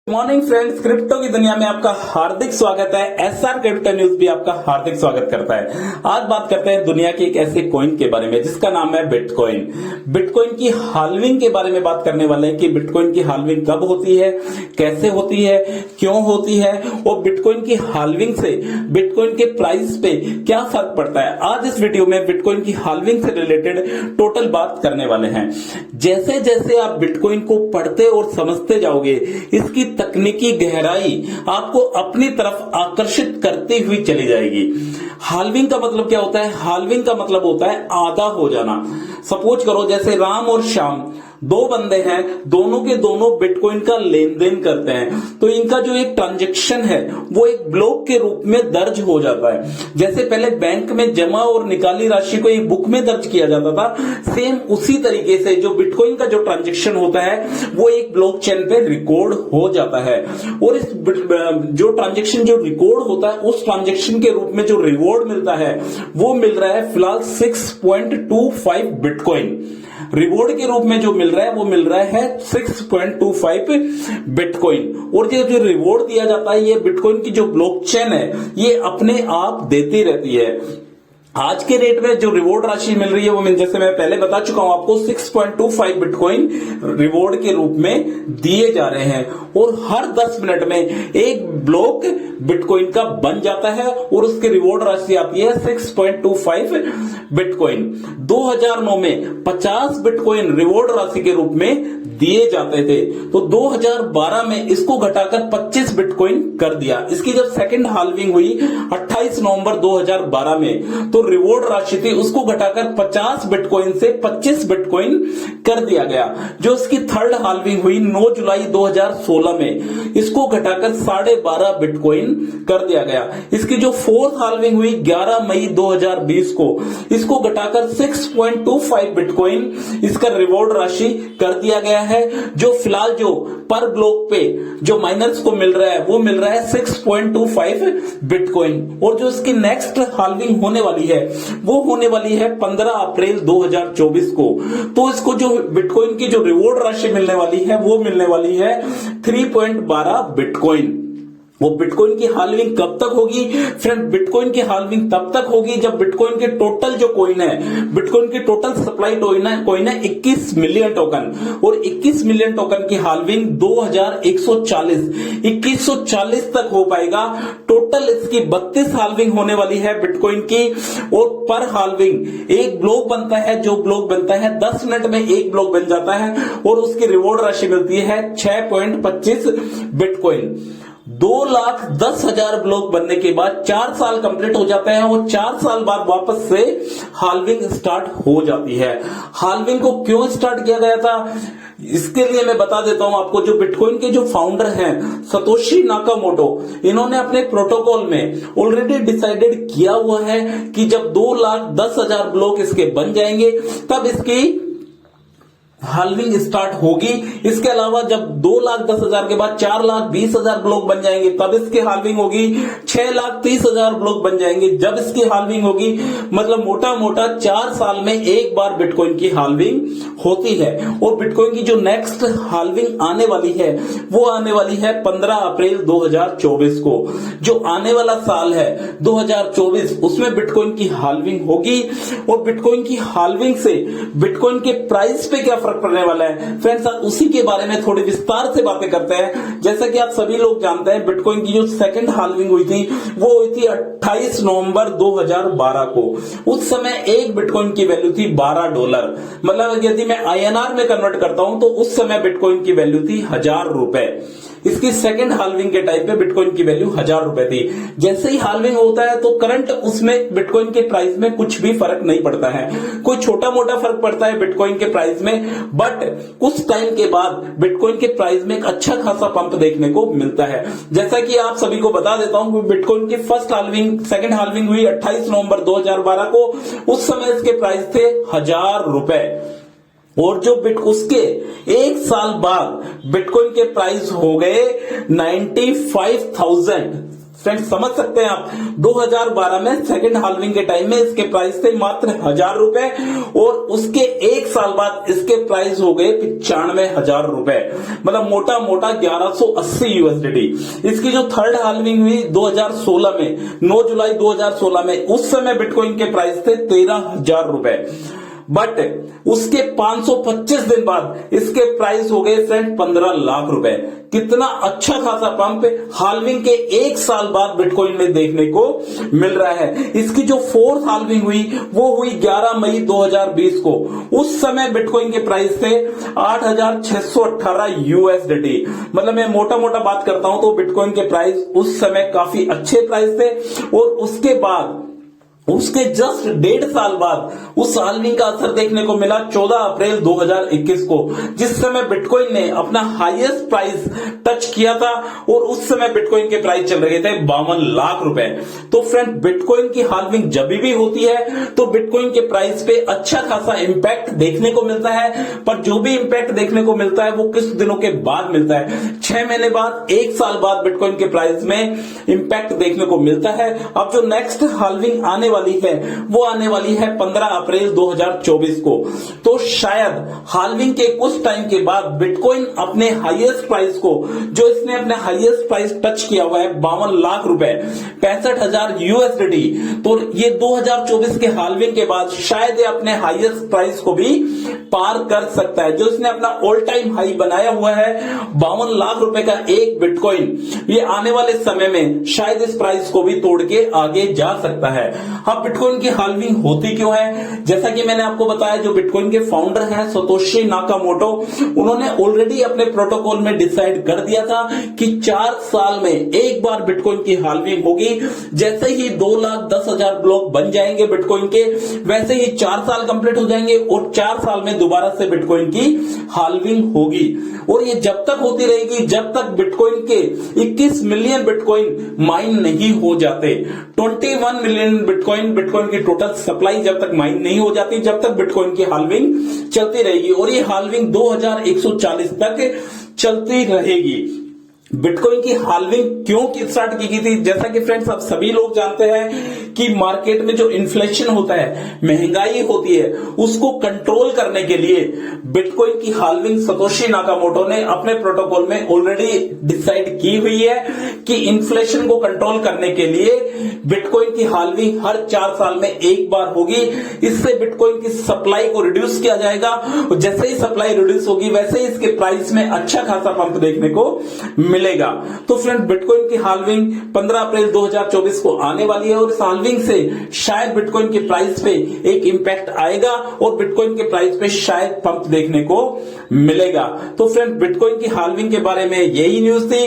Morning friends, crypto की दुनिया में आपका हार्दिक स्वागत है। एसआर क्रिप्टो न्यूज भी आपका हार्दिक स्वागत करता है। आज बात करते हैं दुनिया के एक ऐसे कॉइन के बारे में जिसका नाम है बिटकॉइन। बिटकॉइन की हाल्विंग के बारे में बात करने वाले हैं कि बिटकॉइन की हाल्विंग कब होती है, कैसे होती है, क्यों होती है और बिटकॉइन की हाल्विंग से बिटकॉइन के प्राइस पे क्या फर्क पड़ता है। आज इस वीडियो में बिटकॉइन की हाल्विंग से रिलेटेड टोटल बात करने वाले हैं। जैसे जैसे आप बिटकॉइन को पढ़ते और समझते जाओगे, इसकी तकनीकी गहराई आपको अपनी तरफ आकर्षित करती हुई चली जाएगी। हाल्विंग का मतलब क्या होता है? हाल्विंग का मतलब होता है आधा हो जाना। सपोज करो जैसे राम और श्याम दो बंदे हैं, दोनों के दोनों बिटकॉइन का लेन देन करते हैं, तो इनका जो एक ट्रांजैक्शन है वो एक ब्लॉक के रूप में दर्ज हो जाता है। जैसे पहले बैंक में जमा और निकाली राशि को एक बुक में दर्ज किया जाता था, सेम उसी तरीके से जो बिटकॉइन का जो ट्रांजैक्शन होता है वो एक ब्लॉकचेन पे रिकॉर्ड हो जाता है। और इस जो ट्रांजैक्शन जो रिकॉर्ड होता है उस ट्रांजैक्शन के रूप में जो रिवॉर्ड मिलता है वो मिल रहा है फिलहाल 6.25 बिटकॉइन। रिवॉर्ड के रूप में जो मिल रहा है वो मिल रहा है 6.25 बिटकॉइन। और जो रिवॉर्ड दिया जाता है ये बिटकॉइन की जो ब्लॉकचेन है ये अपने आप देती रहती है। आज के रेट में जो रिवॉर्ड राशि मिल रही है वो जैसे मैं पहले बता चुका हूं आपको 6.25 बिटकॉइन रिवॉर्ड के रूप में दिए जा रहे हैं। और हर 10 मिनट में एक ब्लॉक बिटकॉइन का बन जाता है और उसकी रिवॉर्ड राशि आती है 6.25 बिटकॉइन। 2009 में 50 बिटकॉइन रिवॉर्ड राशि के रूप में दिए जाते थे, तो 2012 में इसको घटाकर 25 बिटकॉइन कर दिया। इसकी जब सेकंड हाल्विंग हुई 28 नवंबर 2012 में, तो रिवॉर्ड राशि थी उसको घटाकर 50 बिटकॉइन से 25 बिटकॉइन कर दिया गया। जो इसकी थर्ड हाल्विंग हुई 9 जुलाई 2016 में, इसको घटाकर 12.5 बिटकॉइन कर दिया गया। इसकी जो फोर्थ हाल्विंग हुई 11 मई 2020 को, इसको घटाकर 6.25 बिटकॉइन इसका रिवॉर्ड राशि कर दिया गया है। जो फिलहाल जो पर ब्लॉक पे जो माइनर्स को मिल रहा है वो मिल रहा है 6.25 बिटकॉइन। और जो इसकी नेक्स्ट हाल्विंग होने वाली है वो होने वाली है 15 अप्रैल 2024 को। तो इसको जो बिटकॉइन की जो रिवॉर्ड राशि मिलने वाली है वो मिलने वाली है 3.12 बिटकॉइन। वो बिटकॉइन की हाल्विंग कब तक होगी? फ्रेंड, बिटकॉइन की हाल्विंग तब तक होगी जब बिटकॉइन के टोटल जो कॉइन है, बिटकॉइन की टोटल सप्लाई कॉइन है 21 मिलियन टोकन, और 21 मिलियन टोकन की हाल्विंग 2140 तक हो पाएगा। टोटल इसकी 32 हाल्विंग होने वाली है बिटकॉइन की। और पर हाल्विंग एक ब्लॉक बनता है, जो ब्लॉक बनता है 10 मिनट में एक ब्लॉक बन जाता है और उसकी रिवॉर्ड राशि मिलती है 6.25 बिटकॉइन। 2,10,000 ब्लॉक बनने के बाद 4 साल कंप्लीट हो जाते हैं और 4 साल बाद वापस से हाल्विंग स्टार्ट हो जाती है। हाल्विंग को क्यों स्टार्ट किया गया था इसके लिए मैं बता देता हूं आपको। जो बिटकॉइन के जो फाउंडर हैं सतोशी नाकामोटो, इन्होंने अपने प्रोटोकॉल में ऑलरेडी डिसाइडेड किया हुआ है कि जब 2,10,000 ब्लॉक इसके बन जाएंगे तब इसकी हाल्विंग स्टार्ट होगी। इसके अलावा जब 2,10,000 के बाद 4,20,000 ब्लॉक बन जाएंगे तब इसकी हाल्विंग होगी। 6,30,000 ब्लॉक बन जाएंगे जब इसकी हाल्विंग होगी। मतलब मोटा मोटा 4 साल में एक बार बिटकॉइन की हाल्विंग होती है। और बिटकॉइन की जो नेक्स्ट हाल्विंग आने वाली है वो आने वाली है 15 अप्रैल 2024 को। जो आने वाला साल है 2024, उसमें बिटकॉइन की हाल्विंग होगी। और बिटकॉइन की हाल्विंग से बिटकॉइन के प्राइस पे क्या फर्क पड़ने वाला है फ्रेंड्स, उसी के बारे में थोड़ी विस्तार से बातें करते हैं। जैसा कि आप सभी लोग जानते हैं बिटकॉइन की जो सेकंड हाल्विंग हुई थी वो हुई थी 28 नवंबर 2012 को। उस समय एक बिटकॉइन की वैल्यू थी $12। मतलब यदि मैं INR में कन्वर्ट करता हूं तो उस समय बिटकॉइन की वैल्यू थी ₹1,000। इसकी सेकंड हाल्विंग के टाइम पे बिटकॉइन की वैल्यू ₹1,000 थी। जैसे ही हाल्विंग होता है तो करंट उसमें बिटकॉइन के प्राइस में कुछ भी फर्क नहीं पड़ता है। कोई छोटा मोटा फर्क पड़ता है बिटकॉइन के प्राइस में, बट कुछ टाइम के बाद बिटकॉइन के प्राइस में एक अच्छा खासा पंप देखने को मिलता है। जैसा कि आप सभी को बता देता हूं कि बिटकॉइन की फर्स्ट हाल्विंग सेकंड हाल्विंग हुई 28 नवंबर 2012 को। उस समय इसके प्राइस थे ₹1,000। और जो उसके एक साल बाद बिटकॉइन के प्राइस हो गए 95,000। फ्रेंड समझ सकते हैं आप, 2012 में सेकंड हाल्विंग के टाइम में इसके प्राइस थे मात्र 1000 रुपए और उसके एक साल बाद इसके प्राइस हो गए 95,000 रुपए, मतलब मोटा मोटा 1180 यूएसडीटी। इसकी जो थर्ड हाल्विंग हुई 2016 में, 9 जुलाई 2016 में, उस समय बिटकॉइन के प्राइस थे 13,000 रुपए, बट उसके 525 दिन बाद इसके प्राइस हो गए फ्रेंड 15 लाख रुपए। कितना अच्छा खासा पंप हाल्विंग के एक साल बाद बिटकॉइन में देखने को मिल रहा है। इसकी जो फोर्थ हाल्विंग हुई वो हुई 11 मई 2020 को। उस समय बिटकॉइन के प्राइस थे 8,618 यूएसडीटी। मतलब मैं मोटा मोटा बात करता हूं तो बिटकॉइन के प्राइस उस समय काफी अच्छे प्राइस थे और उसके बाद उसके जस्ट 1.5 साल बाद उस हाल्विंग का असर देखने को मिला 14 अप्रैल 2021 को, जिस समय बिटकॉइन ने अपना हाईएस्ट प्राइस टच किया था और उस समय बिटकॉइन के प्राइस चल रहे थे 52 लाख रुपए। तो फ्रेंड बिटकॉइन की हाल्विंग जब भी होती है तो बिटकॉइन के प्राइस पे अच्छा खासा इंपैक्ट देखने को मिलता है, पर जो भी इंपैक्ट देखने को मिलता है वो कुछ दिनों के बाद मिलता है, 6 महीने बाद, 1 साल बाद बिटकॉइन के प्राइस में इंपैक्ट देखने को मिलता है। अब जो नेक्स्ट हाल्विंग आने वाली है वो आने वाली है 15 अप्रैल 2024 को। तो शायद हाल्विंग के कुछ टाइम के बाद बिटकॉइन अपने हाईएस्ट प्राइस को, जो इसने अपने हाईएस्ट प्राइस टच किया हुआ है 52 लाख रुपए, 65,000 यूएसडीटी, तो ये 2024 के हाल्विंग के बाद शायद ये अपने हाईएस्ट प्राइस को भी पार कर सकता है। जो इसने अपना ऑल टाइम हाई बनाया हुआ है 52 लाख रुपए का एक बिटकॉइन, ये आने वाले समय में शायद इस प्राइस को भी तोड़ के आगे जा सकता है। अब बिटकॉइन की हाल्विंग होती क्यों है? जैसा कि मैंने आपको बताया, जो बिटकॉइन के फाउंडर हैं सतोशी नाकामोटो, उन्होंने ऑलरेडी अपने प्रोटोकॉल में डिसाइड कर दिया था कि 4 साल में एक बार बिटकॉइन की हाल्विंग होगी। जैसे ही 2,10,000 ब्लॉक बन जाएंगे बिटकॉइन के, वैसे ही 4 साल कंप्लीट हो जाएंगे और 4 साल में दोबारा से बिटकॉइन की हाल्विंग होगी। और ये जब तक होती रहेगी जब तक बिटकॉइन के 21 मिलियन बिटकॉइन माइन नहीं हो जाते। 21 मिलियन बिटकॉइन की टोटल सप्लाई जब तक माइन नहीं हो जाती, जब तक बिटकॉइन की हाल्विंग चलती रहेगी और ये हाल्विंग 2140 तक चलती रहेगी। बिटकॉइन की हाल्विंग क्यों स्टार्ट की गई थी? जैसा कि फ्रेंड्स आप सभी लोग जानते हैं कि मार्केट में जो इन्फ्लेशन होता है, महंगाई होती है, उसको कंट्रोल करने के लिए बिटकॉइन की हाल्विंग सतोशी नाकामोटो ने अपने प्रोटोकॉल में ऑलरेडी डिसाइड की हुई है कि इन्फ्लेशन को कंट्रोल करने के लिए बिटकॉइन की हाल्विंग हर 4 साल में एक बार होगी। इससे बिटकॉइन की सप्लाई को रिड्यूस किया जाएगा और जैसे ही सप्लाई रिड्यूस होगी वैसे ही इसके प्राइस में अच्छा खासा पंप देखने को मिलेगा। तो फ्रेंड बिटकॉइन की हाल्विंग 15 अप्रैल 2024 को आने वाली है और इस हाल्विंग से शायद बिटकॉइन के प्राइस पे एक इंपैक्ट आएगा और बिटकॉइन के प्राइस पे शायद पंप देखने को मिलेगा। तो फ्रेंड बिटकॉइन की हाल्विंग के बारे में यही न्यूज थी।